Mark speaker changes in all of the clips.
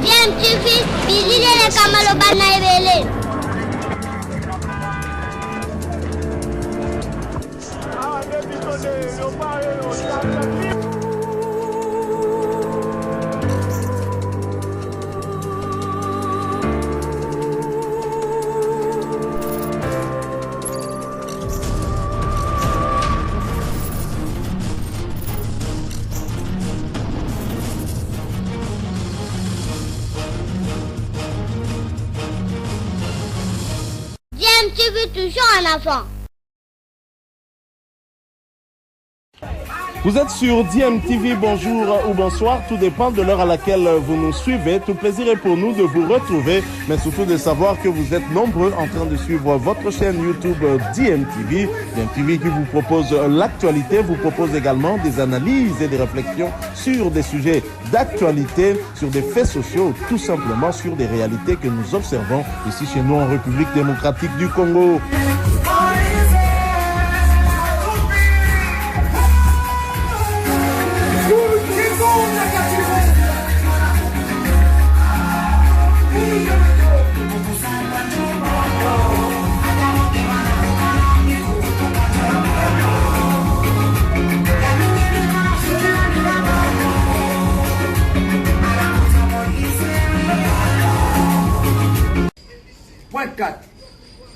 Speaker 1: DMTV, bilile kamalo bana ebele. DMTV toujours en avant.
Speaker 2: Vous êtes sur DMTV, bonjour ou bonsoir, tout dépend de l'heure à laquelle vous nous suivez. Tout plaisir est pour nous de vous retrouver, mais surtout de savoir que vous êtes nombreux en train de suivre votre chaîne YouTube DMTV. DMTV qui vous propose l'actualité, vous propose également des analyses et des réflexions sur des sujets d'actualité, sur des faits sociaux, tout simplement sur des réalités que nous observons ici chez nous en République démocratique du Congo.
Speaker 3: Point 4.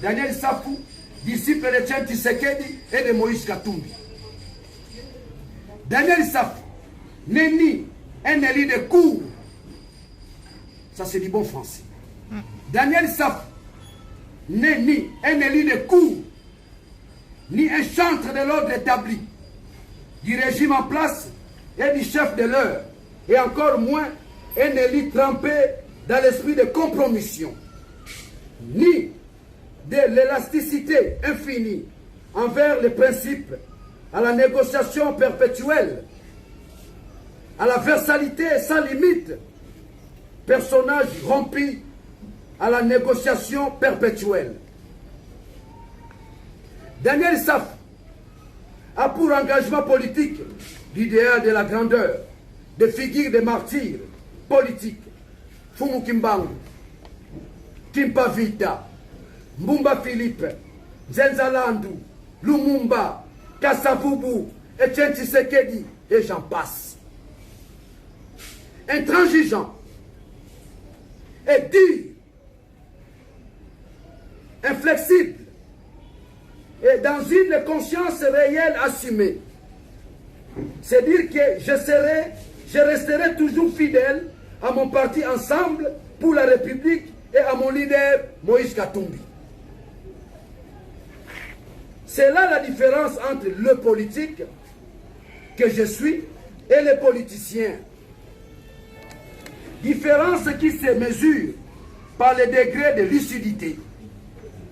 Speaker 3: Daniel Safou, disciple de Tien Tshisekedi et de Moïse Katumbi. Daniel Safou n'est ni un élu de cour. Ça c'est du bon français. Daniel Safou n'est ni un élu de cour, ni un chantre de l'ordre établi, du régime en place et du chef de l'heure, et encore moins un élu trempé dans l'esprit de compromission, ni de l'élasticité infinie envers les principes, à la négociation perpétuelle, à la versalité sans limite, personnage rompu à la négociation perpétuelle. Daniel Safou a pour engagement politique l'idéal de la grandeur, de figures de martyrs politiques, Fumu Kimbangu, Kimpa Vita, Mbumba Philippe, Nzenzalandu, Lumumba, Kassavubu, Etienne Tshisekedi, et j'en passe. Intransigeant et dur, inflexible, et dans une conscience réelle assumée. C'est dire que je resterai toujours fidèle à mon parti Ensemble pour la République et à mon leader Moïse Katumbi. C'est là la différence entre le politique que je suis et les politiciens. Différence qui se mesure par le degré de lucidité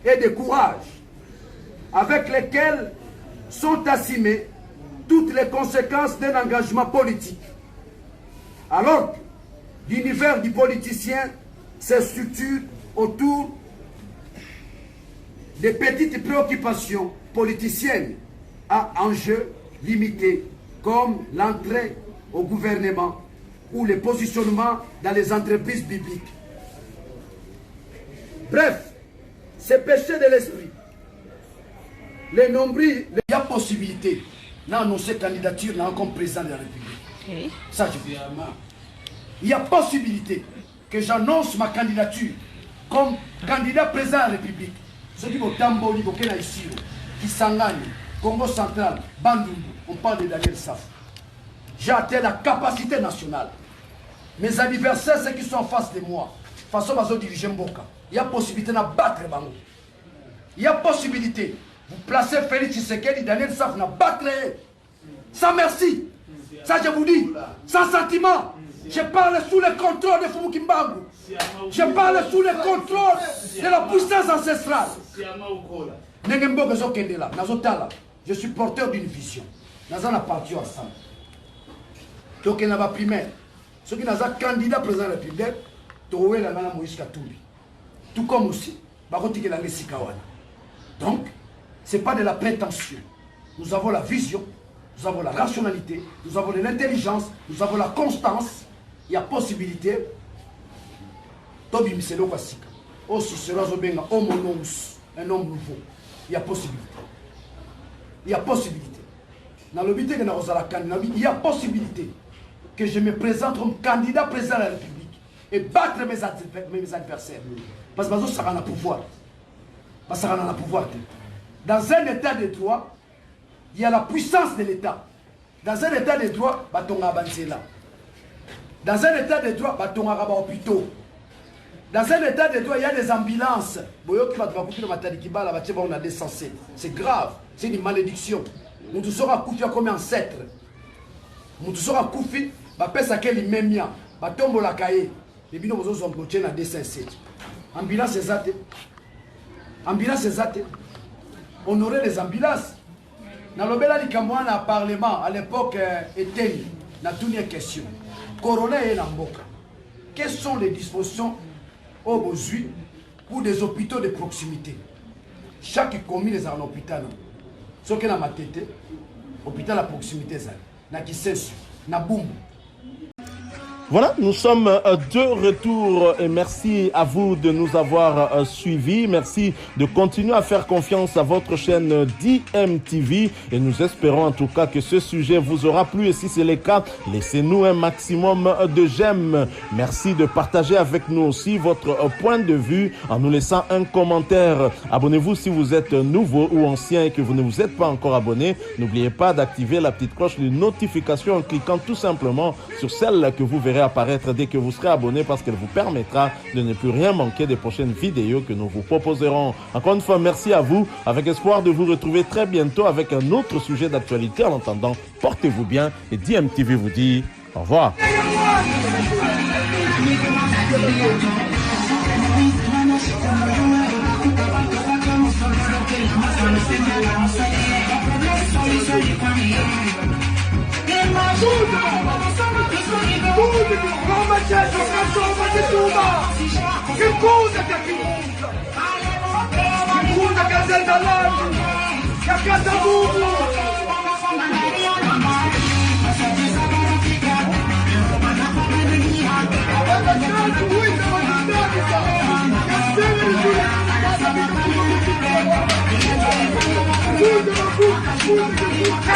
Speaker 3: et de courage avec lesquels sont assumées toutes les conséquences d'un engagement politique. Alors que l'univers du politicien se structure autour des petites préoccupations politiciennes à enjeux limités comme l'entrée au gouvernement ou le positionnement dans les entreprises bibliques. Bref, ces péchés de l'esprit, les nombrils, il y a possibilité d'annoncer candidature comme président de la République. Oui. Ça, je dis. Il y a possibilité que j'annonce ma candidature comme candidat président de la République. Ce qui est Tamboli, Bokena Isiro, Kisangani, Congo central, Bandundu, on parle de Daniel Safou. J'ai atteint la capacité nationale. Mes adversaires, ceux qui sont en face de moi, façon à diriger Mboka, il y a possibilité de battre Bango. Il y a possibilité. Vous placez Félix Tshisekedi, Daniel Safou, n'a battre. Sans merci. Ça, je vous dis. Sans sentiment. Je parle sous le contrôle de Fumu Kimbangu. Je parle sous le contrôle de la puissance ancestrale. Je suis porteur d'une vision. Nous avons parti ensemble. Donc, il y a un primaire. Ceux qui sont candidats président de la République, Towe la Nana Moïse Katumbi. Tout comme aussi, Bakotike la Sikawana. Donc, ce n'est pas de la prétention. Nous avons la vision nous avons la rationalité, nous avons de l'intelligence, nous avons la constance. Il y a possibilité. Tobi Miselo Kwasika. Aussi sera Zobenga, homme un homme nouveau. Il y a possibilité. Il y a possibilité. Dans le but il y a possibilité que je me présente comme candidat président de la République et battre mes adversaires. Parce que ça a un pouvoir. Parce que ça a un pouvoir. Dans un état de droit, il y a la puissance de l'État. Dans un état de droit, batonga bansela. Dans un état de droit, batonga raba hôpitaux. Dans un état de droit, il y a des ambulances. C'est grave, c'est une malédiction. Nous tous sommes couffis comme ancêtre. Nous tous sommes couffis, ça quel memia, tombe la cahier. Les binômes sont bloqués dans des sincères. Ambulance exacte. Ambulance exacte. Honorer les ambulances. Dans le Bela Likamouana Parlement, à l'époque, était na toute une question. Corona et Namboka. Quelles sont les dispositions au besoin pour des hôpitaux de proximité? Chaque commune est un hôpital. Ce qui est dans ma tête, hôpital à proximité, na Kisensu, na Boum.
Speaker 2: Voilà, nous sommes de retour et merci à vous de nous avoir suivis. Merci de continuer à faire confiance à votre chaîne DMTV et nous espérons en tout cas que ce sujet vous aura plu et si c'est le cas, laissez-nous un maximum de j'aime. Merci de partager avec nous aussi votre point de vue en nous laissant un commentaire. Abonnez-vous si vous êtes nouveau ou ancien et que vous ne vous êtes pas encore abonné. N'oubliez pas d'activer la petite cloche de notification en cliquant tout simplement sur celle que vous verrez apparaître dès que vous serez abonné parce qu'elle vous permettra de ne plus rien manquer des prochaines vidéos que nous vous proposerons. Encore une fois, merci à vous, avec espoir de vous retrouver très bientôt avec un autre sujet d'actualité. En attendant, portez-vous bien et DMTV vous dit au revoir.
Speaker 4: Come c'è giocato di Cuba? Che cosa che chiusa? Che chiusa che è dall'alto? Che a casa buco?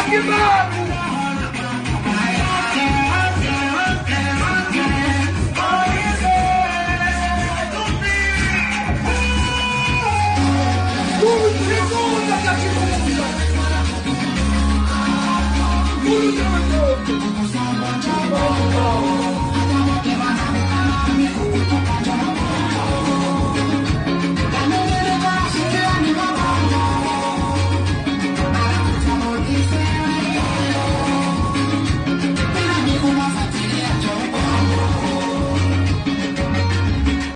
Speaker 4: Che